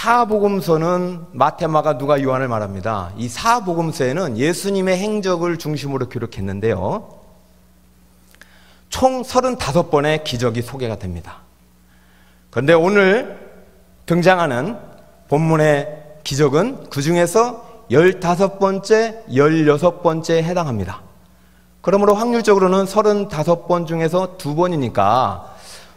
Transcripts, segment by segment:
사복음서는 마태, 마가, 누가, 요한을 말합니다. 이 사복음서에는 예수님의 행적을 중심으로 기록했는데요, 총 35번의 기적이 소개가 됩니다. 그런데 오늘 등장하는 본문의 기적은 그 중에서 15번째, 16번째에 해당합니다. 그러므로 확률적으로는 35번 중에서 2번이니까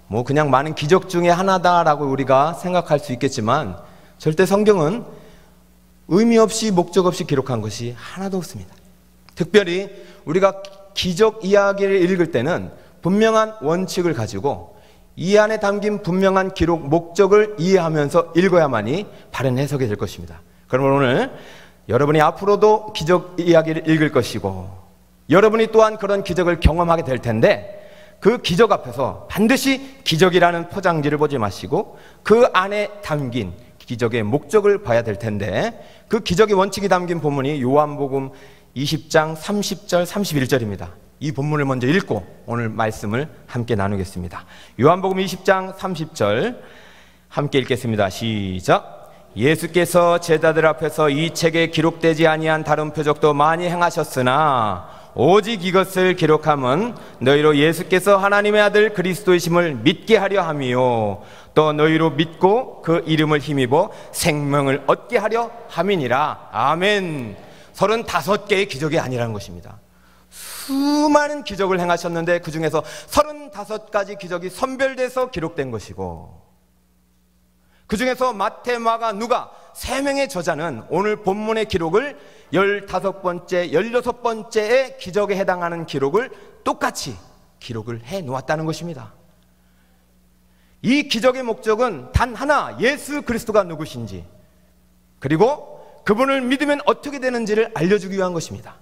뭐 그냥 많은 기적 중에 하나다라고 우리가 생각할 수 있겠지만, 절대 성경은 의미 없이 목적 없이 기록한 것이 하나도 없습니다. 특별히 우리가 기적 이야기를 읽을 때는 분명한 원칙을 가지고 이 안에 담긴 분명한 기록 목적을 이해하면서 읽어야만이 바른 해석이 될 것입니다. 그러면 오늘 여러분이 앞으로도 기적 이야기를 읽을 것이고, 여러분이 또한 그런 기적을 경험하게 될 텐데, 그 기적 앞에서 반드시 기적이라는 포장지를 보지 마시고 그 안에 담긴 기적의 목적을 봐야 될 텐데, 그 기적의 원칙이 담긴 본문이 요한복음 20장 30절 31절입니다. 이 본문을 먼저 읽고 오늘 말씀을 함께 나누겠습니다. 요한복음 20장 30절 함께 읽겠습니다. 시작. 예수께서 제자들 앞에서 이 책에 기록되지 아니한 다른 표적도 많이 행하셨으나 오직 이것을 기록함은 너희로 예수께서 하나님의 아들 그리스도이심을 믿게 하려 함이요 또 너희로 믿고 그 이름을 힘입어 생명을 얻게 하려 함이니라. 아멘. 35개의 기적이 아니라는 것입니다. 수많은 기적을 행하셨는데 그 중에서 35가지 기적이 선별돼서 기록된 것이고, 그 중에서 마태, 마가, 누가 3명의 저자는 오늘 본문의 기록을 15번째, 16번째의 기적에 해당하는 기록을 똑같이 기록을 해 놓았다는 것입니다. 이 기적의 목적은 단 하나, 예수 그리스도가 누구신지, 그리고 그분을 믿으면 어떻게 되는지를 알려주기 위한 것입니다.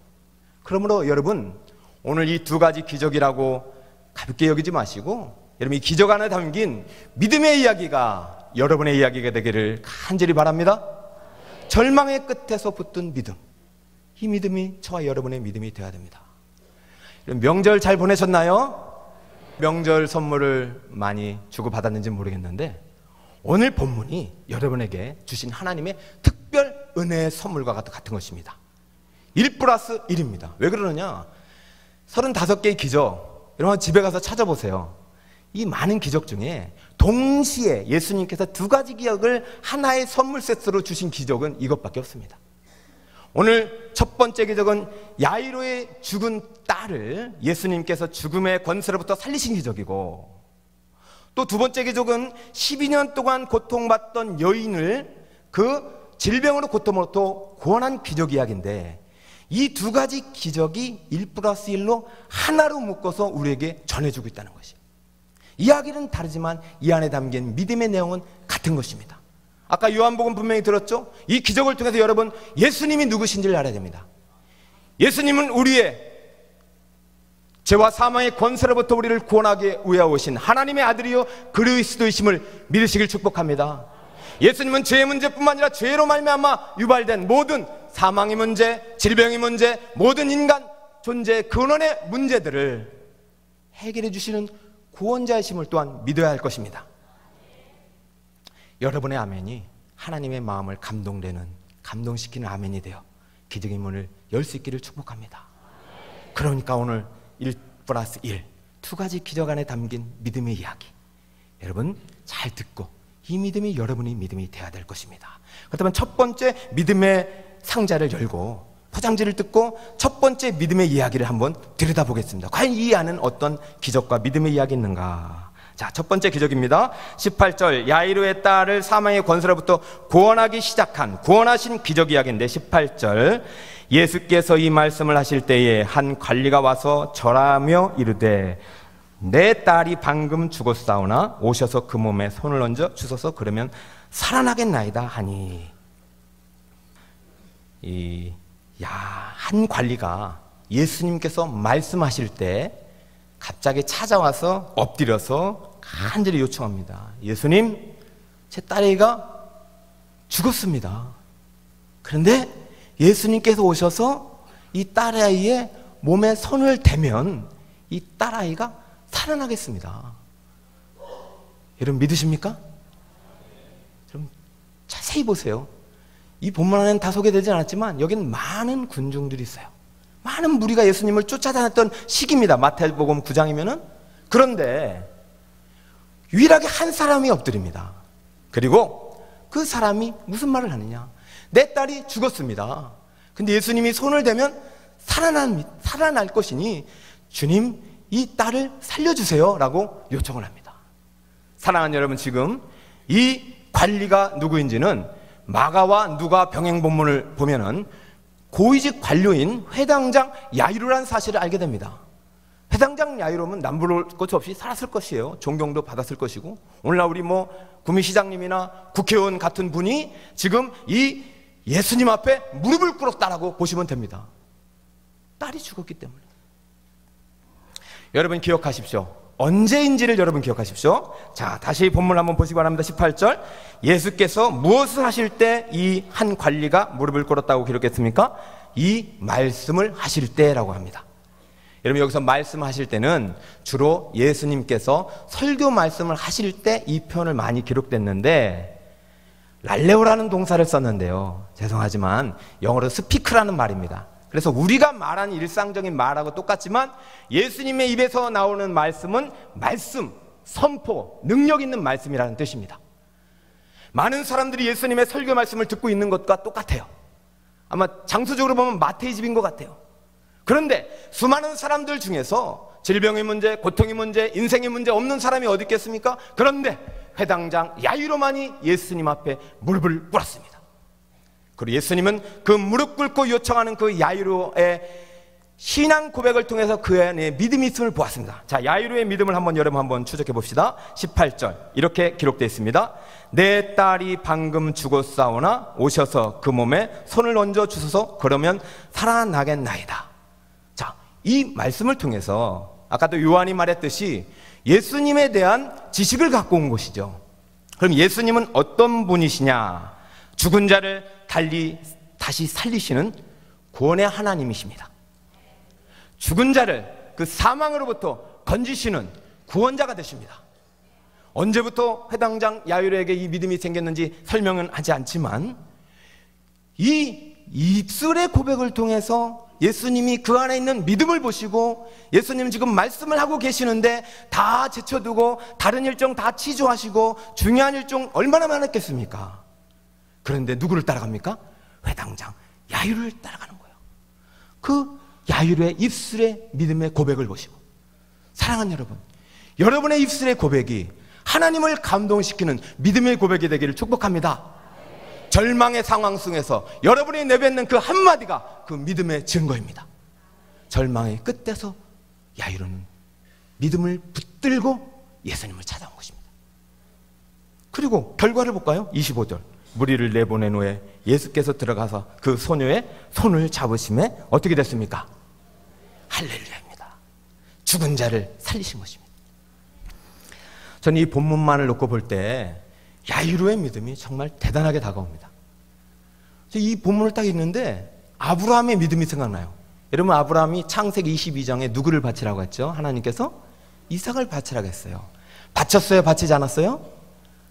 그러므로 여러분, 오늘 이 2가지 기적이라고 가볍게 여기지 마시고, 여러분 이 기적 안에 담긴 믿음의 이야기가 여러분의 이야기가 되기를 간절히 바랍니다. 절망의 끝에서 붙든 믿음, 이 믿음이 저와 여러분의 믿음이 되어야 됩니다. 명절 잘 보내셨나요? 명절 선물을 많이 주고받았는지 모르겠는데, 오늘 본문이 여러분에게 주신 하나님의 특별 은혜의 선물과 같은 것입니다. 1+1입니다. 왜 그러느냐? 35개의 기적, 여러분 집에 가서 찾아보세요. 이 많은 기적 중에 동시에 예수님께서 2가지 기적을 하나의 선물 세트로 주신 기적은 이것밖에 없습니다. 오늘 첫 번째 기적은 야이로의 죽은 딸을 예수님께서 죽음의 권세로부터 살리신 기적이고, 또 2번째 기적은 12년 동안 고통받던 여인을 그 질병으로 고통으로부터 구원한 기적 이야기인데, 이 2가지 기적이 1+1로 하나로 묶어서 우리에게 전해주고 있다는 것이에요. 이야기는 다르지만 이 안에 담긴 믿음의 내용은 같은 것입니다. 아까 요한복음 분명히 들었죠? 이 기적을 통해서 여러분 예수님이 누구신지를 알아야 됩니다. 예수님은 우리의 죄와 사망의 권세로부터 우리를 구원하게 위하여 오신 하나님의 아들이요 그리스도이심을 믿으시길 축복합니다. 예수님은 죄의 문제뿐만 아니라 죄로 말미암아 유발된 모든 사망의 문제, 질병의 문제, 모든 인간 존재의 근원의 문제들을 해결해 주시는 구원자이심을 또한 믿어야 할 것입니다. 여러분의 아멘이 하나님의 마음을 감동시키는 아멘이 되어 기적의 문을 열 수 있기를 축복합니다. 그러니까 오늘 1+1, 2가지 기적 안에 담긴 믿음의 이야기, 여러분 잘 듣고 이 믿음이 여러분의 믿음이 되어야 될 것입니다. 그렇다면 첫 번째 믿음의 상자를 열고 포장지를 뜯고 첫 번째 믿음의 이야기를 한번 들여다보겠습니다. 과연 이 안은 어떤 기적과 믿음의 이야기 있는가? 자, 첫 번째 기적입니다. 18절, 야이로의 딸을 사망의 권세로부터 구원하신 기적 이야기인데, 18절, 예수께서 이 말씀을 하실 때에 한 관리가 와서 절하며 이르되 내 딸이 방금 죽었사오나 오셔서 그 몸에 손을 얹어 주소서, 그러면 살아나겠나이다 하니. 한 관리가 예수님께서 말씀하실 때 갑자기 찾아와서 엎드려서 간절히 요청합니다. 예수님, 제 딸아이가 죽었습니다. 그런데 예수님께서 오셔서 이 딸아이의 몸에 손을 대면 이 딸아이가 살아나겠습니다. 여러분 믿으십니까? 여러분 잘 자세히 보세요. 이 본문 안에는 다 소개되지 않았지만 여기는 많은 군중들이 있어요. 많은 무리가 예수님을 쫓아다녔던 시기입니다. 마태복음 9장이면은. 그런데 유일하게 한 사람이 엎드립니다. 그리고 그 사람이 무슨 말을 하느냐? 내 딸이 죽었습니다. 근데 예수님이 손을 대면 살아날 것이니 주님, 이 딸을 살려주세요 라고 요청을 합니다. 사랑하는 여러분, 지금 이 관리가 누구인지는 마가와 누가 병행 본문을 보면은 고위직 관료인 회당장 야이로라는 사실을 알게 됩니다. 회당장 야이로면 남부를 것 없이 살았을 것이에요. 존경도 받았을 것이고, 오늘날 우리 구미시장님이나 국회의원 같은 분이 지금 이 예수님 앞에 무릎을 꿇었다라고 보시면 됩니다. 딸이 죽었기 때문에. 여러분 기억하십시오. 언제인지를 여러분 기억하십시오. 자, 다시 본문 한번 보시기 바랍니다. 18절. 예수께서 무엇을 하실 때 이 한 관리가 무릎을 꿇었다고 기록했습니까? 이 말씀을 하실 때라고 합니다. 여러분, 여기서 말씀하실 때는 주로 예수님께서 설교 말씀을 하실 때 이 표현을 많이 기록됐는데, 랄레오라는 동사를 썼는데요, 죄송하지만 영어로 스피크라는 말입니다. 그래서 우리가 말하는 일상적인 말하고 똑같지만 예수님의 입에서 나오는 말씀은 말씀, 선포, 능력 있는 말씀이라는 뜻입니다. 많은 사람들이 예수님의 설교 말씀을 듣고 있는 것과 똑같아요. 아마 장소적으로 보면 마태의 집인 것 같아요. 그런데 수많은 사람들 중에서 질병의 문제, 고통의 문제, 인생의 문제 없는 사람이 어디 있겠습니까? 그런데 회당장 야이로만이 예수님 앞에 무릎을 꿇었습니다. 그리고 예수님은 그 무릎 꿇고 요청하는 그 야이로의 신앙 고백을 통해서 그 안에 믿음이 있음을 보았습니다. 자, 야이로의 믿음을 여러분 한번 추적해 봅시다. 18절 이렇게 기록되어 있습니다. 내 딸이 방금 죽었사오나 오셔서 그 몸에 손을 얹어 주소서. 그러면 살아나겠나이다. 자, 이 말씀을 통해서 아까도 요한이 말했듯이 예수님에 대한 지식을 갖고 온 것이죠. 그럼 예수님은 어떤 분이시냐? 죽은 자를 다시 살리시는 구원의 하나님이십니다. 죽은 자를 그 사망으로부터 건지시는 구원자가 되십니다. 언제부터 회당장 야이로에게 이 믿음이 생겼는지 설명은 하지 않지만 이 입술의 고백을 통해서 예수님이 그 안에 있는 믿음을 보시고, 예수님 지금 말씀을 하고 계시는데 다 제쳐두고 다른 일정 다 취소하시고 중요한 일정 얼마나 많았겠습니까? 그런데 누구를 따라갑니까? 회당장 야이로를 따라가는 거예요. 그 야이로의 입술의 믿음의 고백을 보시고, 사랑하는 여러분, 여러분의 입술의 고백이 하나님을 감동시키는 믿음의 고백이 되기를 축복합니다. 절망의 상황 속에서 여러분이 내뱉는 그 한마디가 그 믿음의 증거입니다. 절망의 끝에서 야이로는 믿음을 붙들고 예수님을 찾아온 것입니다. 그리고 결과를 볼까요? 25절. 무리를 내보낸 후에 예수께서 들어가서 그 소녀의 손을 잡으심에 어떻게 됐습니까? 할렐루야입니다. 죽은 자를 살리신 것입니다. 저는 이 본문만을 놓고 볼 때 야이로의 믿음이 정말 대단하게 다가옵니다. 이 본문을 딱 읽는데 아브라함의 믿음이 생각나요. 여러분, 아브라함이 창세기 22장에 누구를 바치라고 했죠? 하나님께서 이삭을 바치라고 했어요. 바쳤어요? 바치지 않았어요?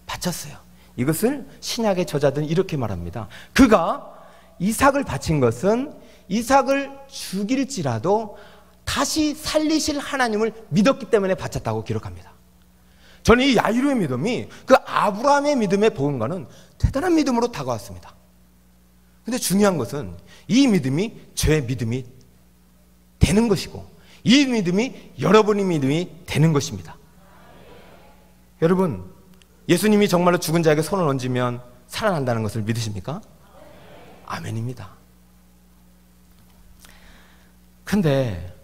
바쳤어요. 이것을 신약의 저자들은 이렇게 말합니다. 그가 이삭을 바친 것은 이삭을 죽일지라도 다시 살리실 하나님을 믿었기 때문에 바쳤다고 기록합니다. 저는 이 야이로의 믿음이 그 아브라함의 믿음의 복음과는 대단한 믿음으로 다가왔습니다. 근데 중요한 것은 이 믿음이 저의 믿음이 되는 것이고, 이 믿음이 여러분의 믿음이 되는 것입니다. 여러분, 예수님이 정말로 죽은 자에게 손을 얹으면 살아난다는 것을 믿으십니까? 아멘입니다. 근데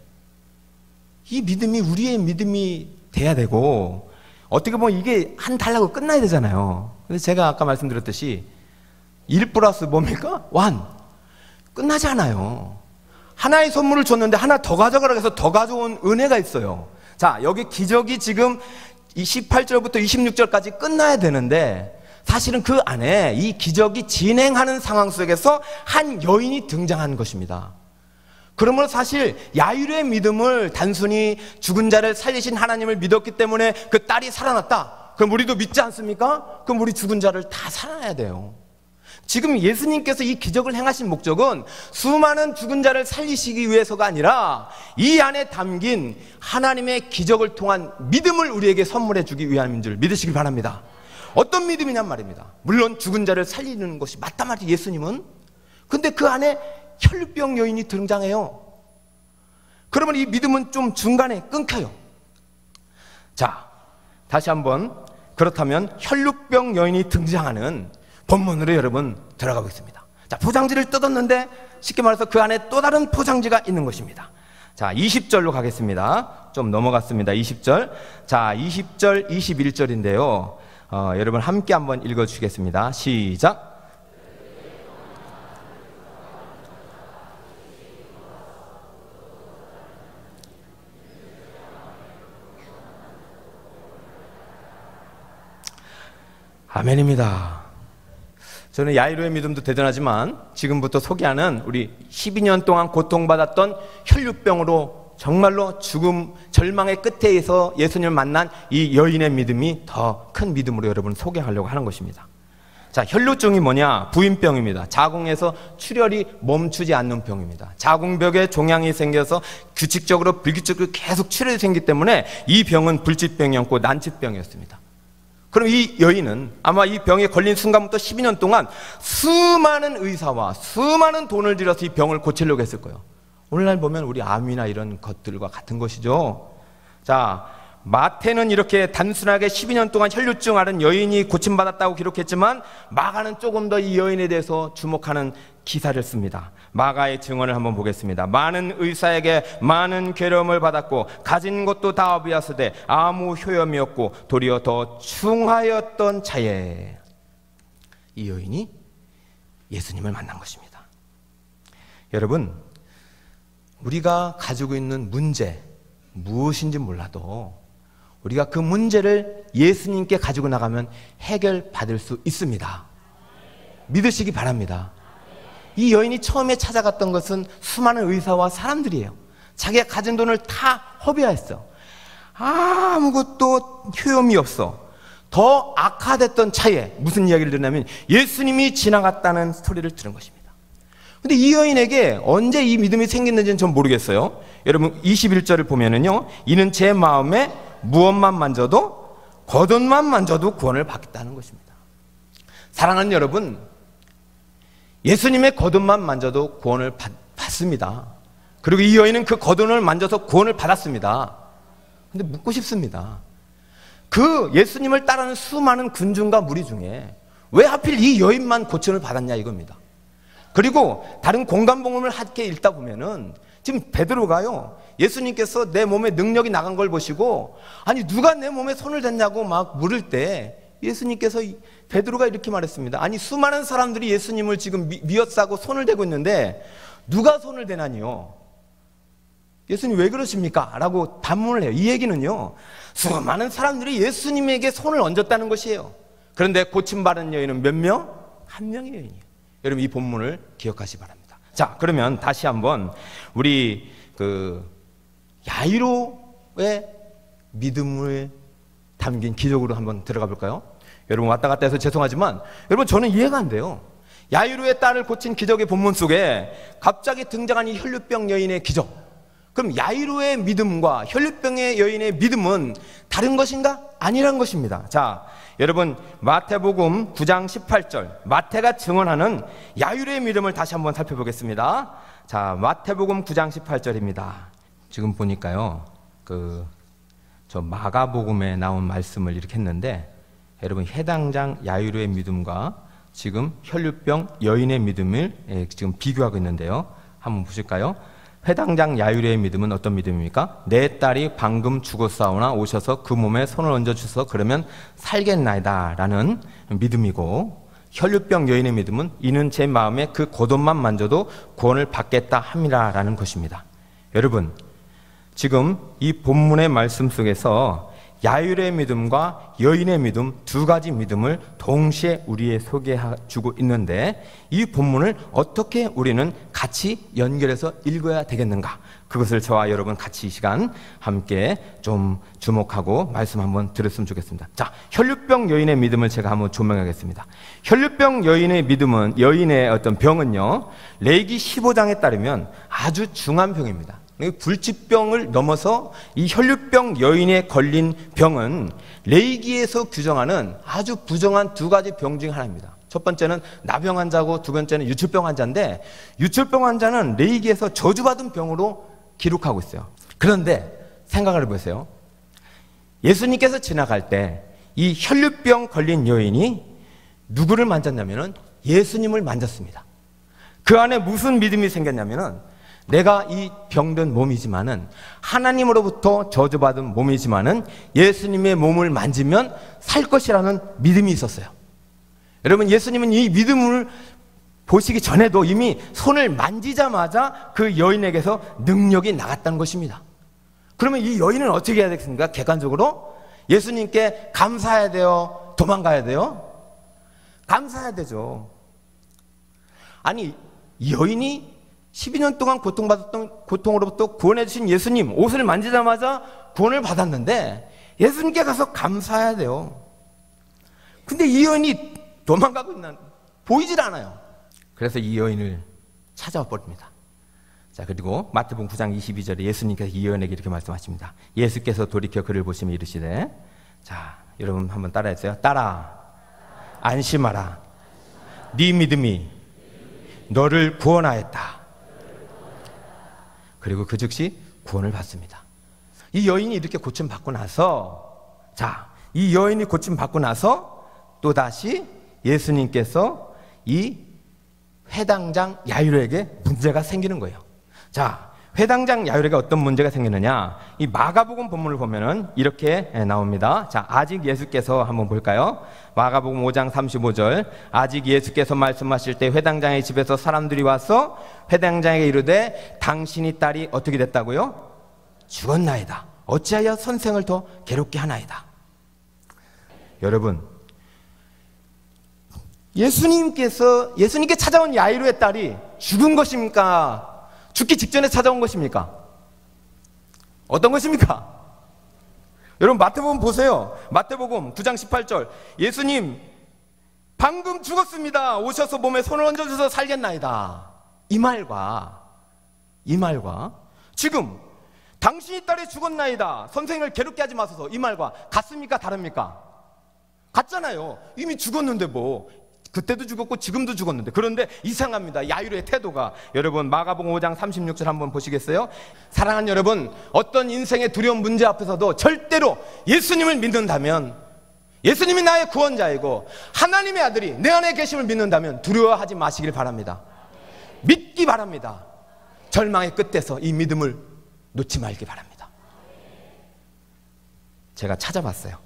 이 믿음이 우리의 믿음이 돼야 되고, 어떻게 보면 이게 한 달라고 끝나야 되잖아요. 근데 제가 아까 말씀드렸듯이 1 플러스 뭡니까? 1. 끝나지 않아요. 하나의 선물을 줬는데 하나 더 가져가라고 해서 더 가져온 은혜가 있어요. 자, 여기 기적이 지금 18절부터 26절까지 끝나야 되는데, 사실은 그 안에 이 기적이 진행하는 상황 속에서 한 여인이 등장한 것입니다. 그러므로 사실 야이로의 믿음을 단순히 죽은 자를 살리신 하나님을 믿었기 때문에 그 딸이 살아났다, 그럼 우리도 믿지 않습니까? 그럼 우리 죽은 자를 다 살아나야 돼요. 지금 예수님께서 이 기적을 행하신 목적은 수많은 죽은 자를 살리시기 위해서가 아니라 이 안에 담긴 하나님의 기적을 통한 믿음을 우리에게 선물해 주기 위함인 줄 믿으시길 바랍니다. 어떤 믿음이냔 말입니다. 물론 죽은 자를 살리는 것이 맞단 말이에요, 예수님은. 근데 그 안에 혈루병 여인이 등장해요. 그러면 이 믿음은 좀 중간에 끊겨요. 자, 다시 한번, 그렇다면 혈루병 여인이 등장하는 본문으로 여러분 들어가 보겠습니다. 자, 포장지를 뜯었는데 쉽게 말해서 그 안에 또 다른 포장지가 있는 것입니다. 자, 20절로 가겠습니다. 좀 넘어갔습니다. 20절. 자, 20절, 21절인데요. 여러분 함께 한번 읽어 주시겠습니다. 시작. 아멘입니다. 저는 야이로의 믿음도 대단하지만 지금부터 소개하는 우리 12년 동안 고통받았던 혈루병으로 정말로 죽음, 절망의 끝에서 예수님을 만난 이 여인의 믿음이 더 큰 믿음으로 여러분 소개하려고 하는 것입니다. 자, 혈루증이 뭐냐? 부인병입니다. 자궁에서 출혈이 멈추지 않는 병입니다. 자궁벽에 종양이 생겨서 규칙적으로 불규칙적으로 계속 출혈이 생기기 때문에 이 병은 불치병이었고 난치병이었습니다. 그럼 이 여인은 아마 이 병에 걸린 순간부터 12년 동안 수많은 의사와 수많은 돈을 들여서 이 병을 고치려고 했을 거예요. 오늘날 보면 우리 암이나 이런 것들과 같은 것이죠. 자, 마태는 이렇게 단순하게 12년 동안 혈루증 앓은 여인이 고침받았다고 기록했지만 마가는 조금 더 이 여인에 대해서 주목하는 기사를 씁니다. 마가의 증언을 한번 보겠습니다. 많은 의사에게 많은 괴로움을 받았고 가진 것도 다 어비하스되 아무 효험이 없고 도리어 더 중하였던 차에 이 여인이 예수님을 만난 것입니다. 여러분, 우리가 가지고 있는 문제 무엇인지 몰라도 우리가 그 문제를 예수님께 가지고 나가면 해결받을 수 있습니다. 믿으시기 바랍니다. 이 여인이 처음에 찾아갔던 것은 수많은 의사와 사람들이에요. 자기가 가진 돈을 다 허비하였어. 아무것도 효험이 없어. 더 악화됐던 차에 무슨 이야기를 듣냐면 예수님이 지나갔다는 스토리를 들은 것입니다. 근데 이 여인에게 언제 이 믿음이 생겼는지는 전 모르겠어요. 여러분 21절을 보면은요, 이는 제 마음에 무엇만 만져도, 겉옷만 만져도 구원을 받겠다는 것입니다. 사랑하는 여러분, 예수님의 겉옷만 만져도 구원을 받습니다. 그리고 이 여인은 그 겉옷을 만져서 구원을 받았습니다. 근데 묻고 싶습니다. 그 예수님을 따르는 수많은 군중과 무리 중에 왜 하필 이 여인만 고침을 받았냐 이겁니다. 그리고 다른 공간복음을 함께 읽다 보면은 지금 베드로가요, 예수님께서 내 몸에 능력이 나간 걸 보시고 아니 누가 내 몸에 손을 댔냐고 막 물을 때 예수님께서 베드로가 이렇게 말했습니다. 아니 수많은 사람들이 예수님을 지금 미어싸고 손을 대고 있는데 누가 손을 대나니요? 예수님 왜 그러십니까? 라고 반문을 해요. 이 얘기는요, 수많은 사람들이 예수님에게 손을 얹었다는 것이에요. 그런데 고침받은 여인은 몇 명? 한 명의 여인이에요. 여러분 이 본문을 기억하시기 바랍니다. 자, 그러면 다시 한번 우리 야이로의 믿음을 담긴 기적으로 한번 들어가 볼까요? 여러분 왔다 갔다 해서 죄송하지만 여러분 저는 이해가 안 돼요. 야이로의 딸을 고친 기적의 본문 속에 갑자기 등장한 이 혈루병 여인의 기적. 그럼 야이로의 믿음과 혈루병의 여인의 믿음은 다른 것인가? 아니란 것입니다. 자, 여러분 마태복음 9장 18절, 마태가 증언하는 야이로의 믿음을 다시 한번 살펴보겠습니다. 자, 마태복음 9장 18절입니다. 지금 보니까요, 저 마가복음에 나온 말씀을 이렇게 했는데 여러분 해당장 야이로의 믿음과 지금 혈루병 여인의 믿음을 지금 비교하고 있는데요. 한번 보실까요? 회당장 야이로의 믿음은 어떤 믿음입니까? 내 딸이 방금 죽었사오나 오셔서 그 몸에 손을 얹어주셔서 그러면 살겠나이다 라는 믿음이고, 혈루병 여인의 믿음은 이는 제 마음에 그 겉옷만 만져도 구원을 받겠다 함이라 라는 것입니다. 여러분 지금 이 본문의 말씀 속에서 야율의 믿음과 여인의 믿음 두 가지 믿음을 동시에 우리에 소개해주고 있는데 이 본문을 어떻게 우리는 같이 연결해서 읽어야 되겠는가? 그것을 저와 여러분 같이 이 시간 함께 좀 주목하고 말씀 한번 들었으면 좋겠습니다. 자, 혈류병 여인의 믿음을 제가 한번 조명하겠습니다. 혈류병 여인의 믿음은, 여인의 어떤 병은요, 레위기 15장에 따르면 아주 중한 병입니다. 불치병을 넘어서 이 혈류병 여인에 걸린 병은 레위기에서 규정하는 아주 부정한 두 가지 병 중 하나입니다. 첫 번째는 나병 환자고 두 번째는 유출병 환자인데, 유출병 환자는 레위기에서 저주받은 병으로 기록하고 있어요. 그런데 생각을 해보세요. 예수님께서 지나갈 때 이 혈류병 걸린 여인이 누구를 만졌냐면은 예수님을 만졌습니다. 그 안에 무슨 믿음이 생겼냐면은, 내가 이 병든 몸이지만은, 하나님으로부터 저주받은 몸이지만은 예수님의 몸을 만지면 살 것이라는 믿음이 있었어요. 여러분, 예수님은 이 믿음을 보시기 전에도 이미 손을 만지자마자 그 여인에게서 능력이 나갔다는 것입니다. 그러면 이 여인은 어떻게 해야 되겠습니까? 객관적으로 예수님께 감사해야 돼요? 도망가야 돼요? 감사해야 되죠. 아니, 이 여인이 12년 동안 고통받았던 고통으로부터 구원해 주신 예수님 옷을 만지자마자 구원을 받았는데 예수님께 가서 감사해야 돼요. 근데 이 여인이 도망가고 있는, 보이질 않아요. 그래서 이 여인을 찾아와 버립니다. 자, 그리고 마태복음 9장 22절에 예수님께서 이 여인에게 이렇게 말씀하십니다. 예수께서 돌이켜 그를 보시며 이르시되, 자, 여러분 한번 따라해주세요. 따라, 안심하라. 네 믿음이 너를 구원하였다. 그리고 그 즉시 구원을 받습니다. 이 여인이 이렇게 고침받고 나서, 자, 이 여인이 고침받고 나서 또다시 예수님께서 이 회당장 야이로에게 문제가 생기는 거예요. 자, 회당장 야이로에게 어떤 문제가 생기느냐, 이 마가복음 본문을 보면은 이렇게 나옵니다. 자, 아직 예수께서 한번 볼까요? 마가복음 5장 35절. 아직 예수께서 말씀하실 때 회당장의 집에서 사람들이 와서 회당장에게 이르되, 당신이 딸이 어떻게 됐다고요? 죽었나이다. 어찌하여 선생을 더 괴롭게 하나이다. 여러분, 예수님께 찾아온 야이로의 딸이 죽은 것입니까? 죽기 직전에 찾아온 것입니까? 어떤 것입니까? 여러분, 마태복음 보세요. 마태복음 9장 18절. 예수님, 방금 죽었습니다. 오셔서 몸에 손을 얹어줘서 살겠나이다. 이 말과 지금 당신이 딸이 죽었나이다, 선생을 괴롭게 하지 마소서, 이 말과 같습니까? 다릅니까? 같잖아요. 이미 죽었는데 뭐. 그때도 죽었고 지금도 죽었는데. 그런데 이상합니다, 야이로의 태도가. 여러분, 마가복음 5장 36절 한번 보시겠어요? 사랑하는 여러분, 어떤 인생의 두려운 문제 앞에서도 절대로 예수님을 믿는다면, 예수님이 나의 구원자이고 하나님의 아들이 내 안에 계심을 믿는다면 두려워하지 마시길 바랍니다. 믿기 바랍니다. 절망의 끝에서 이 믿음을 놓지 말기 바랍니다. 제가 찾아봤어요.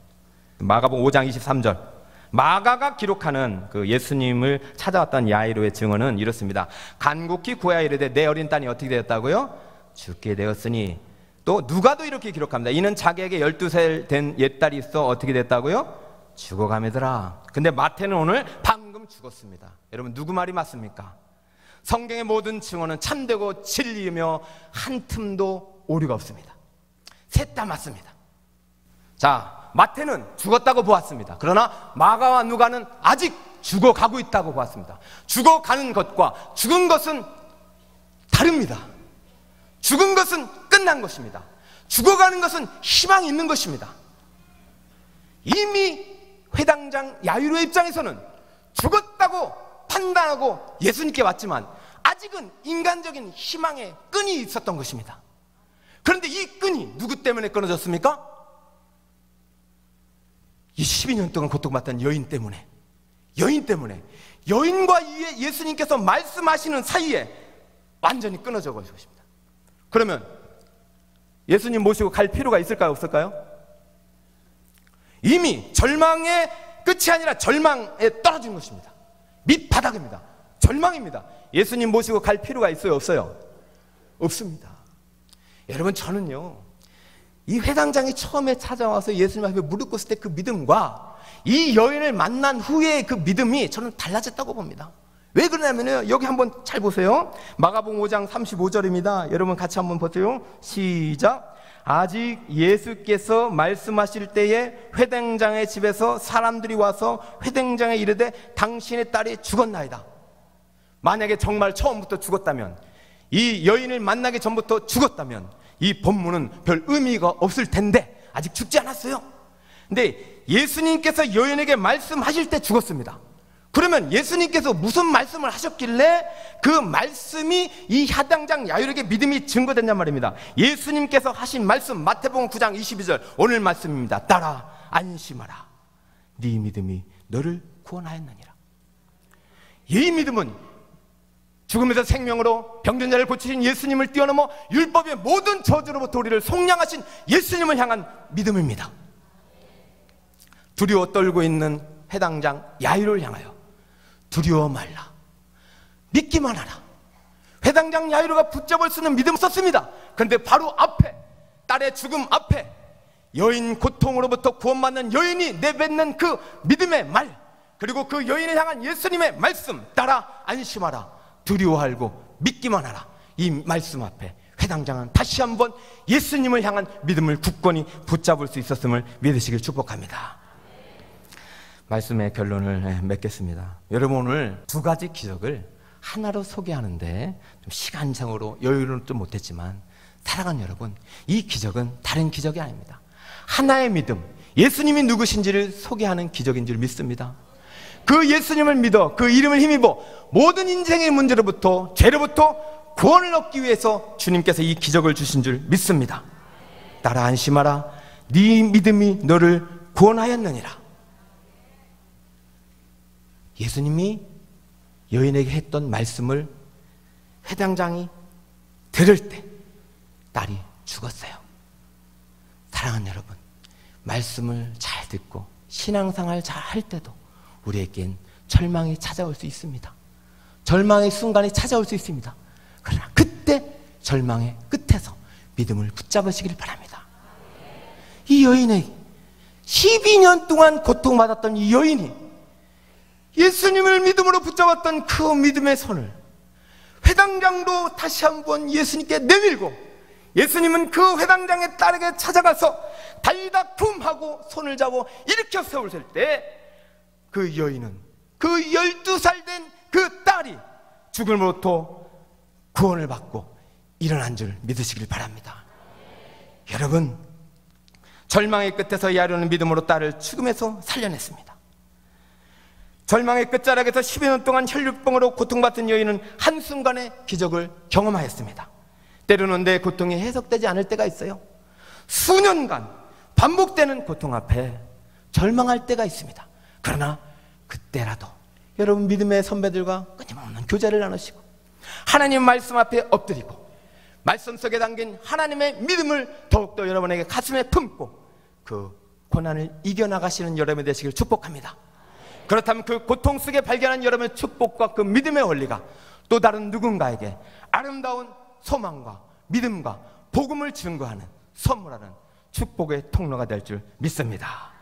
마가복음 5장 23절. 마가가 기록하는 그 예수님을 찾아왔던 야이로의 증언은 이렇습니다. 간곡히 구하여 이르되 내 어린 딸이 어떻게 되었다고요? 죽게 되었으니. 또 누가도 이렇게 기록합니다. 이는 자기에게 12살 된 옛딸이 있어 어떻게 됐다고요? 죽어가매더라. 근데 마태는 오늘 방금 죽었습니다. 여러분, 누구 말이 맞습니까? 성경의 모든 증언은 참되고 진리이며 한 틈도 오류가 없습니다. 셋 다 맞습니다. 자, 마태는 죽었다고 보았습니다. 그러나 마가와 누가는 아직 죽어가고 있다고 보았습니다. 죽어가는 것과 죽은 것은 다릅니다. 죽은 것은 끝난 것입니다. 죽어가는 것은 희망이 있는 것입니다. 이미 회당장 야이로의 입장에서는 죽었다고 판단하고 예수님께 왔지만 아직은 인간적인 희망의 끈이 있었던 것입니다. 그런데 이 끈이 누구 때문에 끊어졌습니까? 이 12년 동안 고통받던 여인 때문에, 여인과 예수님께서 말씀하시는 사이에 완전히 끊어져 버린 것입니다. 그러면 예수님 모시고 갈 필요가 있을까요, 없을까요? 이미 절망의 끝이 아니라 절망에 떨어진 것입니다. 밑바닥입니다. 절망입니다. 예수님 모시고 갈 필요가 있어요, 없어요? 없습니다. 여러분, 저는요, 이 회당장이 처음에 찾아와서 예수님 앞에 무릎 꿇었을 때 그 믿음과 이 여인을 만난 후에 그 믿음이 저는 달라졌다고 봅니다. 왜 그러냐면요, 여기 한번 잘 보세요. 마가복음 5장 35절입니다. 여러분 같이 한번 보세요. 시작. 아직 예수께서 말씀하실 때에 회당장의 집에서 사람들이 와서 회당장에 이르되 당신의 딸이 죽었나이다. 만약에 정말 처음부터 죽었다면, 이 여인을 만나기 전부터 죽었다면 이 본문은 별 의미가 없을 텐데 아직 죽지 않았어요. 근데 예수님께서 여인에게 말씀하실 때 죽었습니다. 그러면 예수님께서 무슨 말씀을 하셨길래 그 말씀이 이 회당장 야이로에게 믿음이 증거됐냔 말입니다. 예수님께서 하신 말씀, 마태복음 9장 22절 오늘 말씀입니다. 딸아 안심하라, 네 믿음이 너를 구원하였느니라. 이 믿음은 죽음에서 생명으로 병든 자를 고치신 예수님을 뛰어넘어 율법의 모든 저주로부터 우리를 속량하신 예수님을 향한 믿음입니다. 두려워 떨고 있는 회당장 야이로를 향하여 두려워 말라, 믿기만 하라. 회당장 야이로가 붙잡을 수 있는 믿음을 썼습니다. 그런데 바로 앞에, 딸의 죽음 앞에 여인 고통으로부터 구원받는 여인이 내뱉는 그 믿음의 말, 그리고 그 여인을 향한 예수님의 말씀, 따라 안심하라, 두려워하고 믿기만 하라. 이 말씀 앞에 회당장은 다시 한번 예수님을 향한 믿음을 굳건히 붙잡을 수 있었음을 믿으시길 축복합니다. 말씀의 결론을 맺겠습니다. 여러분, 오늘 두 가지 기적을 하나로 소개하는데 좀 시간상으로 여유는 좀 못했지만, 사랑하는 여러분, 이 기적은 다른 기적이 아닙니다. 하나의 믿음, 예수님이 누구신지를 소개하는 기적인 줄 믿습니다. 그 예수님을 믿어 그 이름을 힘입어 모든 인생의 문제로부터, 죄로부터 구원을 얻기 위해서 주님께서 이 기적을 주신 줄 믿습니다. 따라 안심하라, 네 믿음이 너를 구원하였느니라. 예수님이 여인에게 했던 말씀을 회당장이 들을 때 딸이 죽었어요. 사랑하는 여러분, 말씀을 잘 듣고 신앙생활 잘 할 때도 우리에겐 절망이 찾아올 수 있습니다. 절망의 순간이 찾아올 수 있습니다. 그러나 그때 절망의 끝에서 믿음을 붙잡으시길 바랍니다. 이 여인이 12년 동안 고통받았던 이 여인이 예수님을 믿음으로 붙잡았던 그 믿음의 손을 회당장도 다시 한번 예수님께 내밀고, 예수님은 그 회당장의 딸에게 찾아가서 달리다 쿵 하고 손을 잡고 일으켜 세우실 때 그 여인은, 그 12살 된 그 딸이 죽음으로부터 구원을 받고 일어난 줄 믿으시길 바랍니다. 여러분, 절망의 끝에서 야이로는 믿음으로 딸을 죽음에서 살려냈습니다. 절망의 끝자락에서 10여 년 동안 혈류병으로 고통받은 여인은 한순간에 기적을 경험하였습니다. 때로는 내 고통이 해석되지 않을 때가 있어요. 수년간 반복되는 고통 앞에 절망할 때가 있습니다. 그러나 그때라도 여러분 믿음의 선배들과 끊임없는 교제를 나누시고 하나님 말씀 앞에 엎드리고 말씀 속에 담긴 하나님의 믿음을 더욱더 여러분에게 가슴에 품고 그 고난을 이겨나가시는 여러분이 되시길 축복합니다. 그렇다면 그 고통 속에 발견한 여러분의 축복과 그 믿음의 원리가 또 다른 누군가에게 아름다운 소망과 믿음과 복음을 증거하는, 선물하는 축복의 통로가 될 줄 믿습니다.